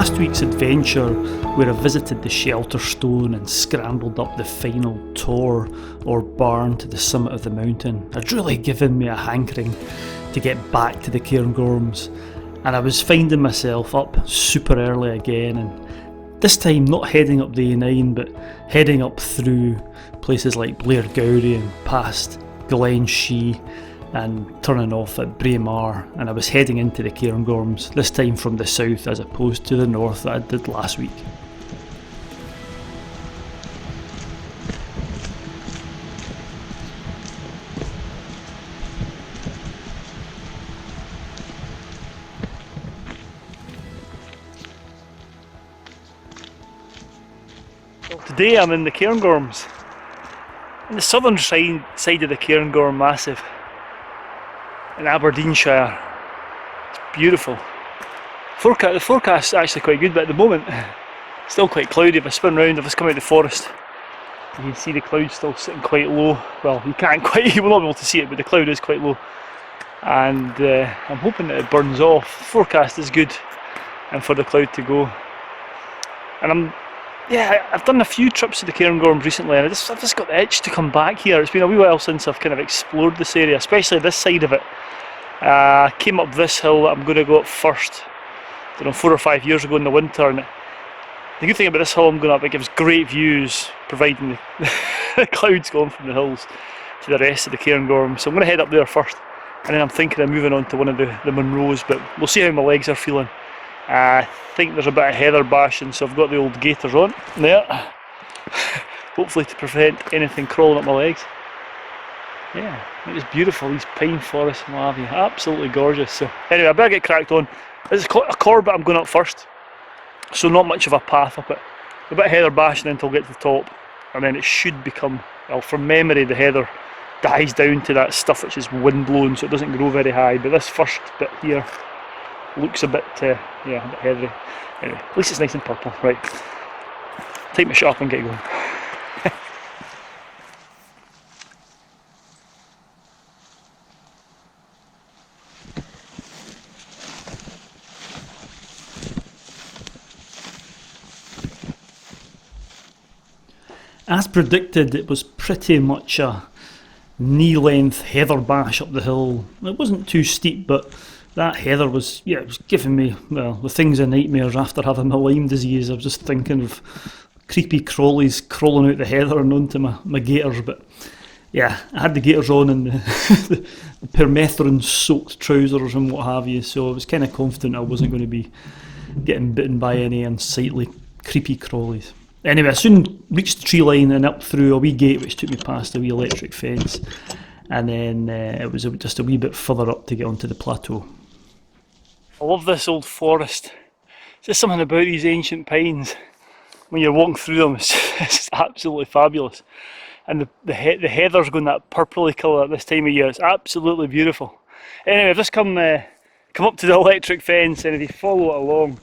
last week's adventure, where I visited the shelter stone and scrambled up the final tor or barn to the summit of the mountain, had really given me a hankering to get back to the Cairngorms, and I was finding myself up super early again, and this time not heading up the A9 but heading up through places like Blair Gowrie and past Glen Shee and turning off at Braemar, and I was heading into the Cairngorms, this time from the south as opposed to the north that I did last week. Today I'm in the Cairngorms, in the southern side of the Cairngorm Massif in Aberdeenshire. It's beautiful. The forecast is actually quite good, but at the moment it's still quite cloudy. If I spin round, if I come out of the forest, you can see the cloud still sitting quite low. Well, you can't quite, you will not be able to see it, but the cloud is quite low. And I'm hoping that it burns off. The forecast is good, and for the cloud to go. And I've done a few trips to the Cairngorms recently, and I've just got the itch to come back here. It's been a wee while since I've kind of explored this area, especially this side of it. I came up this hill that I'm going to go up first, I don't know, 4 or 5 years ago in the winter, and the good thing about this hill I'm going up, it gives great views, providing the clouds going from the hills to the rest of the Cairngorms. So I'm going to head up there first, and then I'm thinking of moving on to one of the Munros, but we'll see how my legs are feeling. I think there's a bit of heather bashing, so I've got the old gaiters on there, hopefully to prevent anything crawling up my legs. Yeah, it is beautiful, these pine forests and what have you, absolutely gorgeous. So anyway, I better get cracked on. This is a Corbett I'm going up first, so not much of a path up it. A bit of heather bashing until I get to the top, and then it should become, well, from memory the heather dies down to that stuff which is wind blown, so it doesn't grow very high, but this first bit here looks a bit heathery. Anyway, at least it's nice and purple. Right, take my shot up and get going. As predicted, it was pretty much a knee-length heather bash up the hill. It wasn't too steep, but that heather was, it was giving me, well, the things of nightmares after having my Lyme disease. I was just thinking of creepy crawlies crawling out the heather and onto my gaiters, but yeah, I had the gaiters on and the permethrin-soaked trousers and what have you, so I was kind of confident I wasn't going to be getting bitten by any unsightly, creepy crawlies. Anyway, I soon reached the tree line and up through a wee gate which took me past a wee electric fence, and then it was just a wee bit further up to get onto the plateau. I love this old forest. There's just something about these ancient pines. When you're walking through them, it's absolutely fabulous. And the heather's going that purpley colour at this time of year. It's absolutely beautiful. Anyway, I've just come up to the electric fence, and if you follow it along,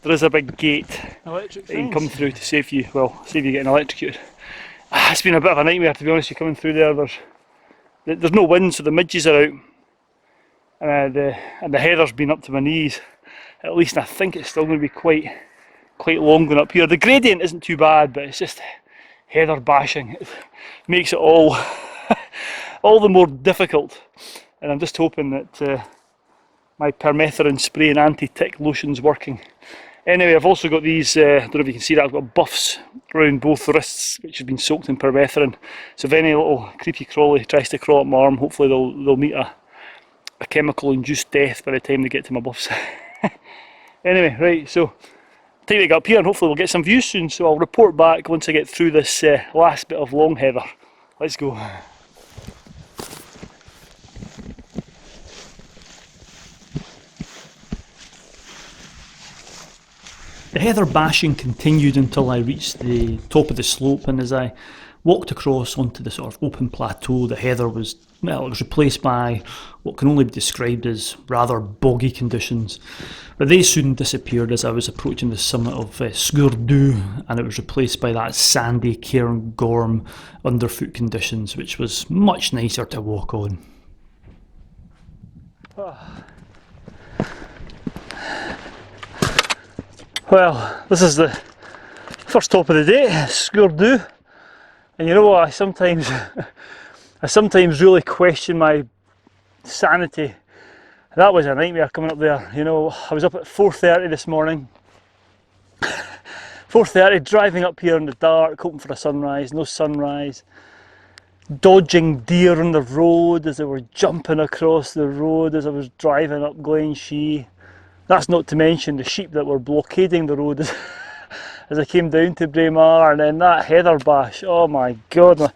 there is a big gate that you can come through to save you getting electrocuted. It's been a bit of a nightmare, to be honest. You're coming through there. There's no wind, so the midges are out, and the heather's been up to my knees at least, and I think it's still going to be quite long going up here. The gradient isn't too bad, but it's just heather bashing. It makes it all the more difficult, and I'm just hoping that my permethrin spray and anti-tick lotion's working. Anyway, I've also got these, I don't know if you can see that, I've got buffs around both wrists which have been soaked in permethrin. So if any little creepy crawly tries to crawl up my arm, hopefully they'll meet a chemical induced death by the time they get to my buffs. Anyway, right, so time to get up here and hopefully we'll get some views soon, so I'll report back once I get through this last bit of long heather. Let's go. The heather bashing continued until I reached the top of the slope, and as I walked across onto the sort of open plateau, the heather was, well, it was replaced by what can only be described as rather boggy conditions. But they soon disappeared as I was approaching the summit of Sgor Mor, and it was replaced by that sandy Cairngorm underfoot conditions, which was much nicer to walk on. Well, this is the first top of the day, Sgor Mor. And you know what, I sometimes really question my sanity. That was a nightmare coming up there. You know, I was up at 4:30 this morning. 4:30, driving up here in the dark, hoping for a sunrise, no sunrise. Dodging deer on the road as they were jumping across the road as I was driving up Glen Shee. That's not to mention the sheep that were blockading the road as I came down to Braemar, and then that heather bash, oh my god,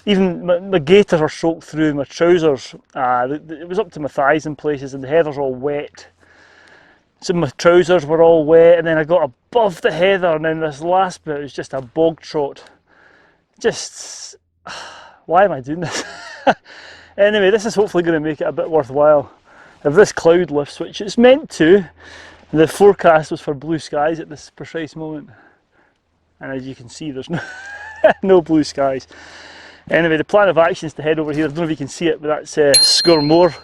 even my gaiters were soaked through, my trousers, it was up to my thighs in places, and the heather's all wet. So my trousers were all wet, and then I got above the heather, and then this last bit was just a bog trot. Just, why am I doing this? Anyway, this is hopefully going to make it a bit worthwhile. If this cloud lifts, which it's meant to, the forecast was for blue skies at this precise moment. And as you can see, there's no, no blue skies. Anyway, the plan of action is to head over here. I don't know if you can see it, but that's Sgor Mor,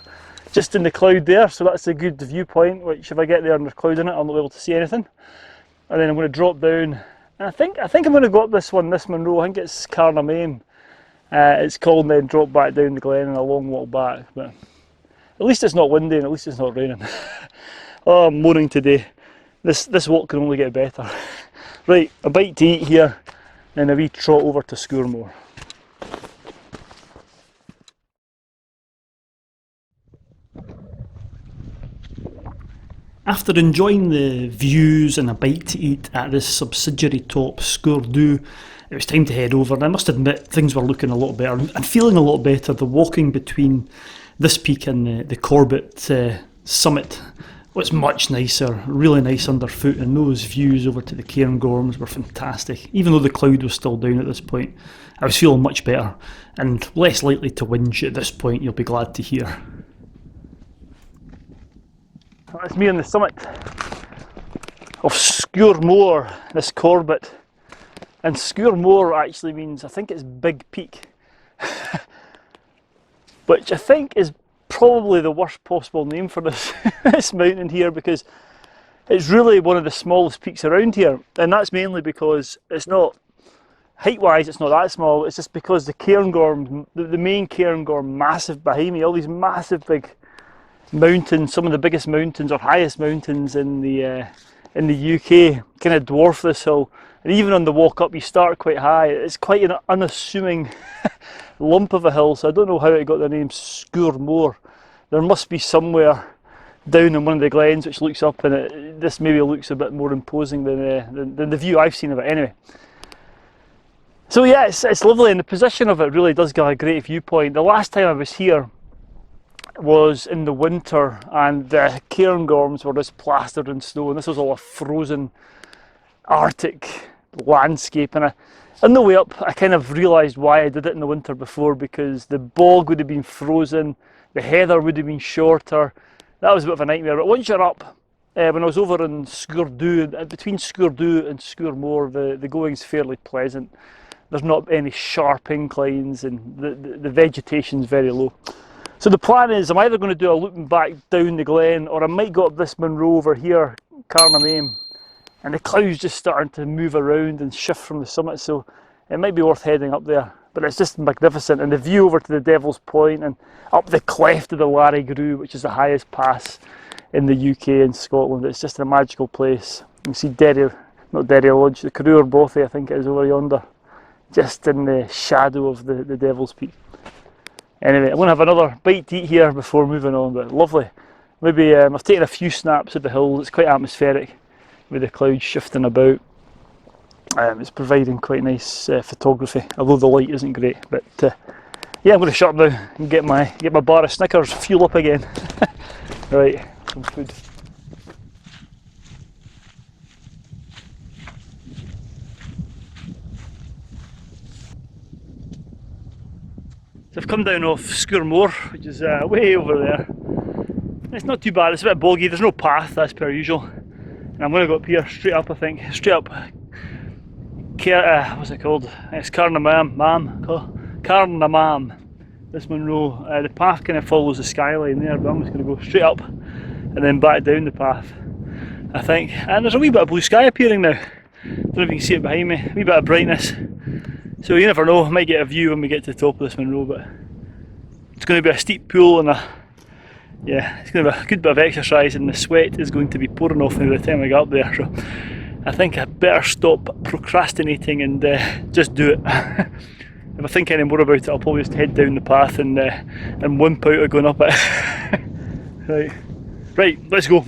just in the cloud there. So that's a good viewpoint, which if I get there and there's cloud in it, I'll not be able to see anything. And then I'm going to drop down. And I think I'm going to go up this one, this Munro. I think it's Mhaim. It's called, and then drop back down the glen and a long walk back. But at least it's not windy and at least it's not raining. Oh, I'm moaning today. This walk can only get better. Right, a bite to eat here and a wee trot over to Sgor Mor. After enjoying the views and a bite to eat at this subsidiary top, Sgor Mor, it was time to head over, and I must admit things were looking a lot better and feeling a lot better. The walking between this peak and the Corbett summit was much nicer, really nice underfoot, and those views over to the Cairngorms were fantastic. Even though the cloud was still down at this point, I was feeling much better and less likely to whinge at this point, you'll be glad to hear. That's me on the summit of Sgor Mor, this Corbett. And Sgor Mor actually means, I think it's big peak, which I think is probably the worst possible name for this, this mountain here, because it's really one of the smallest peaks around here. And that's mainly because it's not, height-wise it's not that small, it's just because the Cairngorms, the main Cairngorm, massive Mhaim, all these massive big mountains, some of the biggest mountains or highest mountains in the UK, kind of dwarf this hill. And even on the walk up you start quite high. It's quite an unassuming lump of a hill, so I don't know how it got the name Sgor Mor. There must be somewhere down in one of the glens which looks up, and this maybe looks a bit more imposing than the view I've seen of it anyway. So yeah, it's lovely, and the position of it really does give a great viewpoint. The last time I was here was in the winter, and the Cairngorms were just plastered in snow, and this was all a frozen Arctic landscape. And on the way up I kind of realised why I did it in the winter before, because the bog would have been frozen, the heather would have been shorter. That was a bit of a nightmare. But once you're up, when I was over in Sgor Mor, between Sgor Mor and Sgor Mor, the going's fairly pleasant. There's not any sharp inclines, and the vegetation's very low. So the plan is I'm either going to do a looping back down the glen, or I might go up this Munro over here, Mhaim. And the clouds just starting to move around and shift from the summit, so it might be worth heading up there. But it's just magnificent, and the view over to the Devil's Point and up the cleft of the Larry Grue, which is the highest pass in the UK and Scotland. It's just a magical place. You can see not Derry Lodge, the Carew Bothy I think it is over yonder, just in the shadow of the Devil's Peak. Anyway, I'm going to have another bite to eat here before moving on, but lovely. Maybe I've taken a few snaps of the hills. It's quite atmospheric with the clouds shifting about. It's providing quite nice photography, although the light isn't great. But yeah, I'm going to shut up now and get my bar of Snickers, fuel up again. Right, some food. So I've come down off Sgor Mor, which is way over there. It's not too bad, it's a bit boggy, there's no path as per usual. And I'm going to go up here, straight up I think, straight up, what's it called? It's Cairngorms, this Munro. The path kind of follows the skyline there, but I'm just going to go straight up and then back down the path. I think. And there's a wee bit of blue sky appearing now. Don't know if you can see it behind me, a wee bit of brightness. So you never know, I might get a view when we get to the top of this Munro, but it's going to be a steep pool and it's going to be a good bit of exercise, and the sweat is going to be pouring off me by the time I get up there. So I think I better stop procrastinating and just do it. If I think any more about it, I'll probably just head down the path and wimp out of going up it. Right, let's go.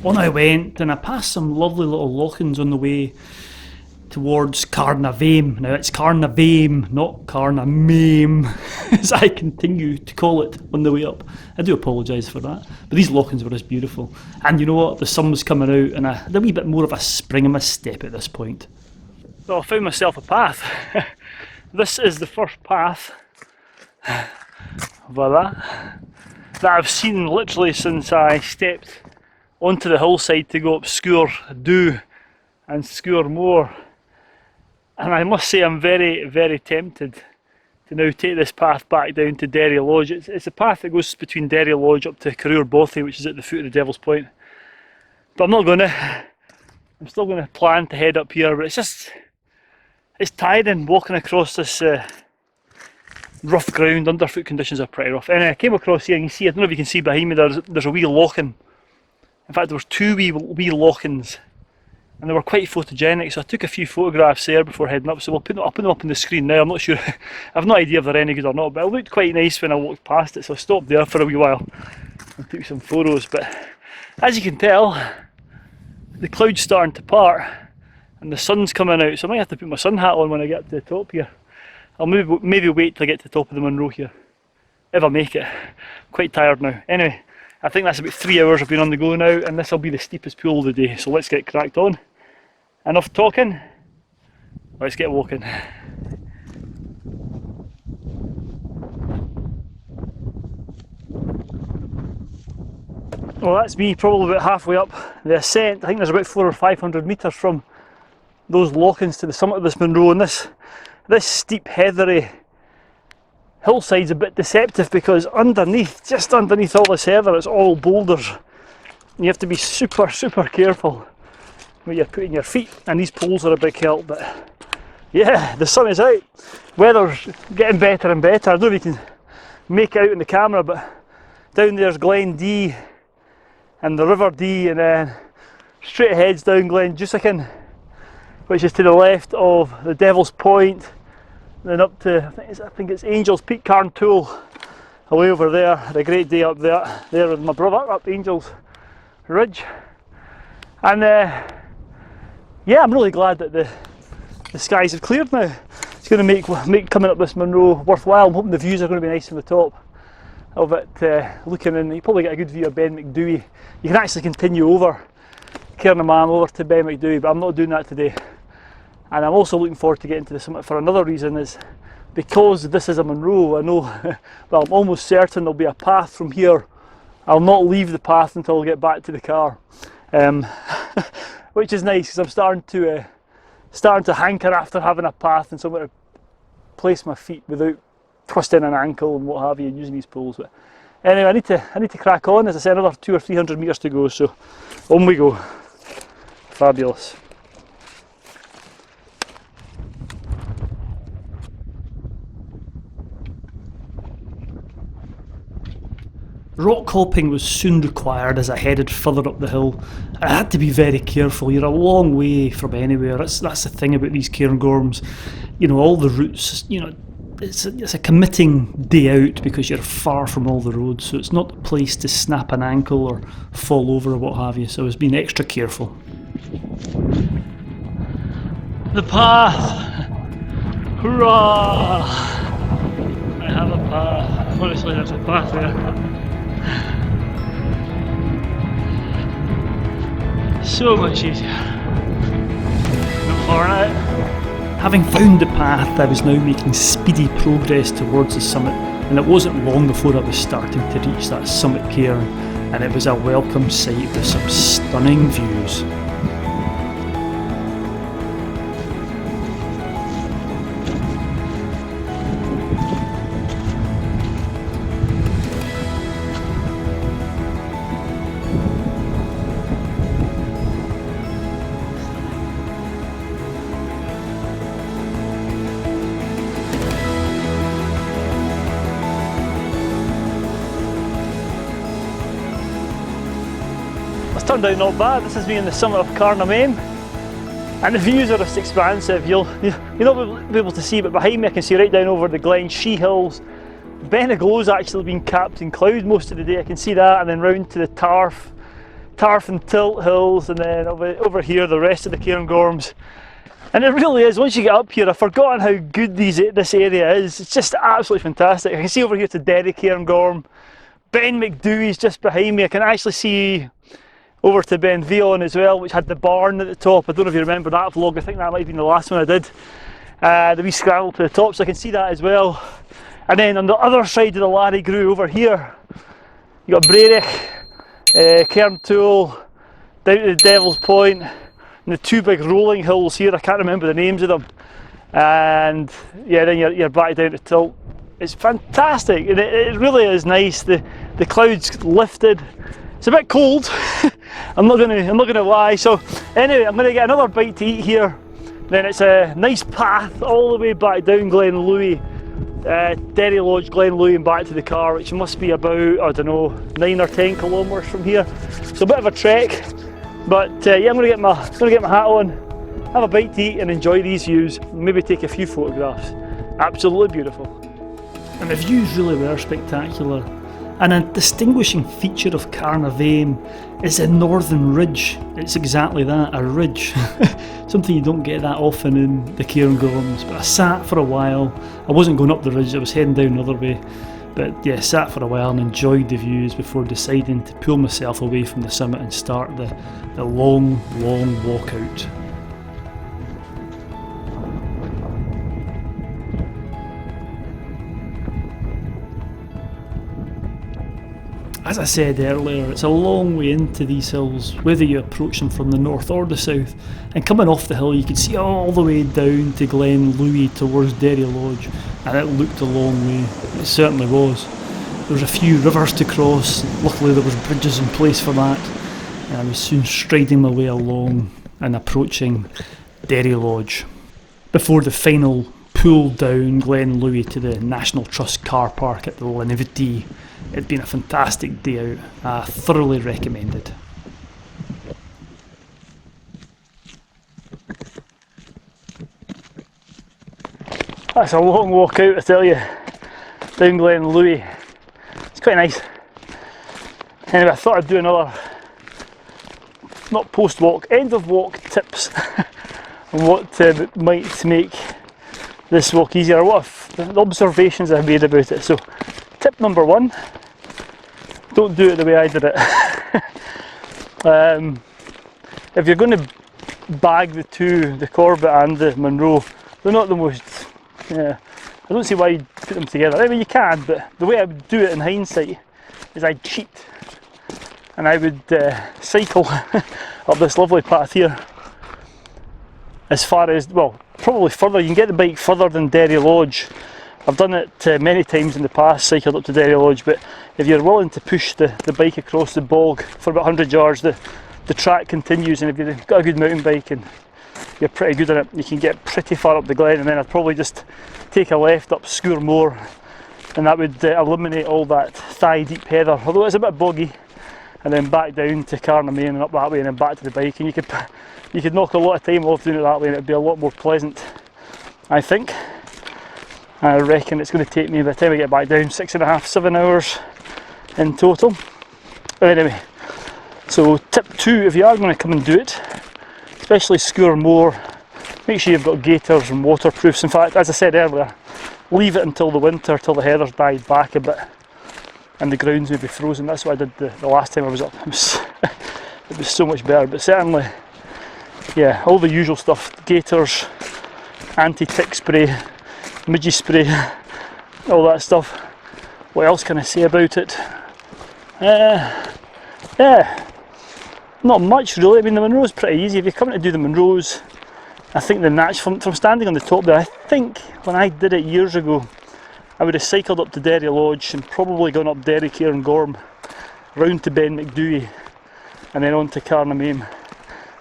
On I went, and I passed some lovely little lochans on the way towards Mhaim. Now it's Mhaim, not Mhaim, as I continue to call it on the way up. I do apologise for that, but these lochans were just beautiful. And you know what, the sun was coming out, and I had a wee bit more of a spring in my step at this point. So I found myself a path. This is the first path, voila, that I've seen literally since I stepped onto the hillside to go up Sgor and Sgor Mor. And I must say I'm very, very tempted to now take this path back down to Derry Lodge. It's a path that goes between Derry Lodge up to Cairngorms, which is at the foot of the Devil's Point. But I'm not going to. I'm still going to plan to head up here, but it's tiring walking across this rough ground. Underfoot conditions are pretty rough. Anyway, I came across here, and you can see, I don't know if you can see behind me, there's a wee lochan. In fact, there was two wee lochans, and they were quite photogenic, so I took a few photographs there before heading up, so I'll put them up on the screen now. I'm not sure, I've no idea if they're any good or not, but it looked quite nice when I walked past it, so I stopped there for a wee while and took some photos. But as you can tell, the cloud's starting to part and the sun's coming out, so I might have to put my sun hat on when I get up to the top here. I'll maybe wait till I get to the top of the Munro here, if I make it. I'm quite tired now. Anyway, I think that's about 3 hours I've been on the go now, and this will be the steepest pool of the day, so let's get cracked on. Enough talking, let's get walking. Well, that's me probably about halfway up the ascent. I think there's about 400 or 500 metres from those lochans to the summit of this Munro, and this steep heathery hillside's a bit deceptive because just underneath all this heather, it's all boulders. You have to be super, super careful where you're putting your feet, and these poles are a big help. But yeah, the sun is out, weather's getting better and better. I don't know if you can make it out in the camera, but down there's Glen D and the River Dee, and then straight ahead's down Glen Jusican, which is to the left of the Devil's Point, then up to, I think it's Angel's Peak Carn Tool, away over there. Had a great day up there with my brother up Angel's Ridge. And yeah, I'm really glad that the skies have cleared now. It's going to make coming up this Munro worthwhile. I'm hoping the views are going to be nice from the top of it, looking in. You probably get a good view of Ben Macdui. You can actually continue over Cairngorms over to Ben Macdui, but I'm not doing that today. And I'm also looking forward to getting to the summit for another reason, is because this is a Munro, I know, well, I'm almost certain there'll be a path from here. I'll not leave the path until I get back to the car, which is nice because I'm starting to hanker after having a path and somewhere to place my feet without twisting an ankle and what have you, and using these poles. But anyway, I need to crack on. As I said, another 200 or 300 metres to go, so on we go. Fabulous. Rock hopping was soon required as I headed further up the hill. I had to be very careful. You're a long way from anywhere. That's the thing about these Cairngorms. You know, all the routes, you know, it's a committing day out because you're far from all the roads, so it's not the place to snap an ankle or fall over or what have you, so I was being extra careful. The path! Hurrah! I have a path. Honestly, there's a path there. So much easier. Alright. Having found the path, I was now making speedy progress towards the summit, and it wasn't long before I was starting to reach that summit cairn, and it was a welcome sight with some stunning views. turned out not bad. This has been the summit of Mhaim, and the views are just expansive. You'll not be able to see, but behind me I can see right down over the Glen Shee Hills. Beneglow's actually been capped in cloud most of the day, I can see that, and then round to the Tarf and Tilt Hills, and then over here the rest of the Cairngorms. And it really is, once you get up here, I've forgotten how good this area is. It's just absolutely fantastic. I can see over here to Derry Cairngorm. Ben McDooey's just behind me. I can actually see over to Ben Veon as well, which had the barn at the top. I don't know if you remember that vlog, I think that might have been the last one I did. The wee scramble to the top, so I can see that as well. And then on the other side of the Larry Grew over here, you got Brerich, Cairntoul, down to the Devil's Point, and the two big rolling hills here. I can't remember the names of them. And yeah, then you're back down to Tilt. It's fantastic, and it really is nice. The clouds lifted. It's a bit cold. I'm not gonna lie. So anyway, I'm gonna get another bite to eat here. Then it's a nice path all the way back down Glen Louis, Derry Lodge, Glen Louis, and back to the car, which must be about, I don't know, 9 or 10 kilometres from here. So a bit of a trek, but yeah, I'm gonna get my hat on, have a bite to eat, and enjoy these views. Maybe take a few photographs. Absolutely beautiful. And the views really were spectacular. And a distinguishing feature of Mhaim is the northern ridge. It's exactly that, a ridge. Something you don't get that often in the Cairngorms. But I sat for a while. I wasn't going up the ridge, I was heading down another way. But yeah, sat for a while and enjoyed the views before deciding to pull myself away from the summit and start the long walk out. As I said earlier, it's a long way into these hills, whether you approach them from the north or the south. And coming off the hill, you could see all the way down to Glen Louis towards Derry Lodge, and it looked a long way. It certainly was. There was a few rivers to cross. Luckily there was bridges in place for that, and I was soon striding my way along and approaching Derry Lodge before the final pull down Glen Louis to the National Trust car park at the Linivity. It's been a fantastic day out. Thoroughly recommended. That's a long walk out, I tell you, down Glen Louis. It's quite nice. Anyway, I thought I'd do another, not post-walk, end-of-walk tips on what might make this walk easier, what the observations I've made about it. So, tip number 1, don't do it the way I did it. If you're going to bag the two, the Corbett and the aMunro, they're not the most, I don't see why you'd put them together. I mean, you can, but the way I would do it in hindsight is I'd cheat and I would cycle up this lovely path here as far as, well, probably further. You can get the bike further than Derry Lodge. I've done it many times in the past, cycled up to Derry Lodge, but if you're willing to push the bike across the bog for about 100 yards, the track continues, and if you've got a good mountain bike and you're pretty good at it, you can get pretty far up the glen, and then I'd probably just take a left up Sgor Mor, and that would eliminate all that thigh-deep heather, although it's a bit boggy, and then back down to Mhaim and up that way, and then back to the bike, and you could knock a lot of time off doing it that way, and it'd be a lot more pleasant, I think. I reckon it's going to take me, by the time I get back down, 6.5, 7 hours in total. Anyway, so tip 2, if you are going to come and do it, especially Sgor Mor, make sure you've got gaiters and waterproofs. In fact, as I said earlier, leave it until the winter, till the heather's died back a bit and the ground's maybe frozen. That's what I did the last time I was up. It was so much better, but certainly, yeah, all the usual stuff, gaiters, anti-tick spray, midgie spray, all that stuff. What else can I say about it? Yeah, not much really. I mean, the aMunro's pretty easy. If you're coming to do the aMunros, I think from standing on the top there, I think when I did it years ago, I would have cycled up to Derry Lodge and probably gone up Derry Cairngorm, round to Ben McDooey, and then on to Mhaim,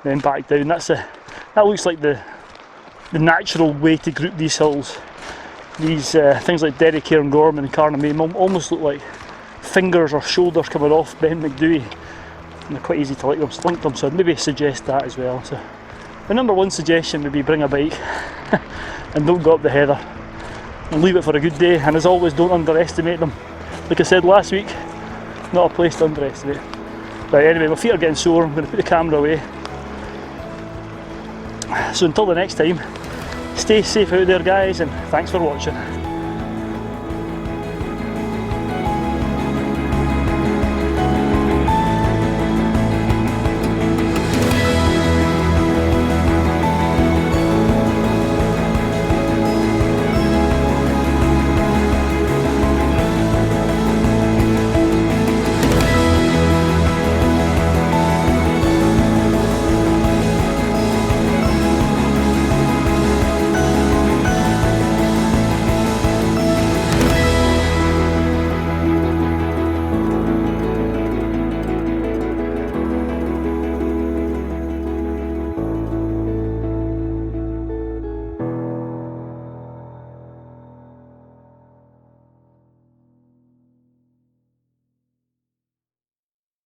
then back down. That looks like the natural way to group these hills. These things like Derry Cairngorm and Mhaim almost look like fingers or shoulders coming off Ben McDooey. and they're quite easy to link them, so I'd maybe suggest that as well. So my number one suggestion would be bring a bike and don't go up the heather and leave it for a good day, and as always, don't underestimate them. Like I said last week, not a place to underestimate. Right, anyway, my feet are getting sore, I'm going to put the camera away. So until the next time, stay safe out there guys, and thanks for watching.